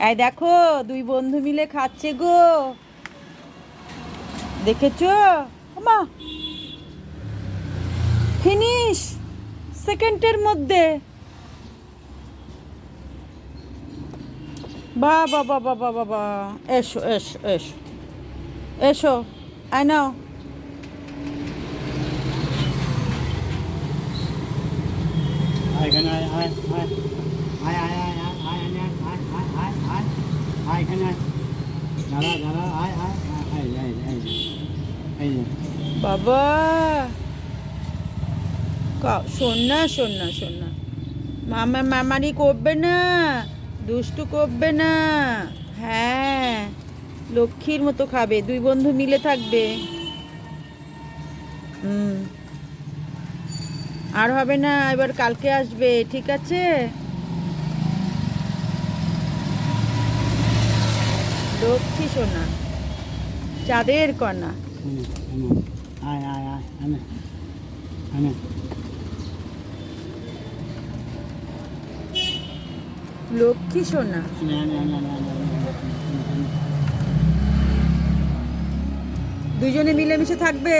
এই দেখো দুই বন্ধু মিলে খাচ্ছে গো, দেখেছো? মা, ফিনিশ সেকেন্ডের মধ্যে। বাবা বাবা বাবা বাবা, এসো এসো এসো এসো, আই নাও। এখানে আয় আয় আয় আয় আয় আয় আয় আয় আয় আয় আয় আয় আয় এখানে আয়, দাঁড়া দাঁড়া, আয় আয় আয় আয় আয় এই যে বাবা, শোন না শোন না শোন না, মামা মামারি করবে না, দুষ্টু করবে না। হ্যাঁ, লক্ষ্মীর মতো খাবে, দুই বন্ধু মিলে থাকবে। হুম, আর হবে না, এবার কালকে আসবে, ঠিক আছে? লক্ষ্মী সোনা, চাঁদের কণা। আয় আয় আয় এনে এনে লক্ষ্মী সোনা, দুজনে মিলেমিশে থাকবে।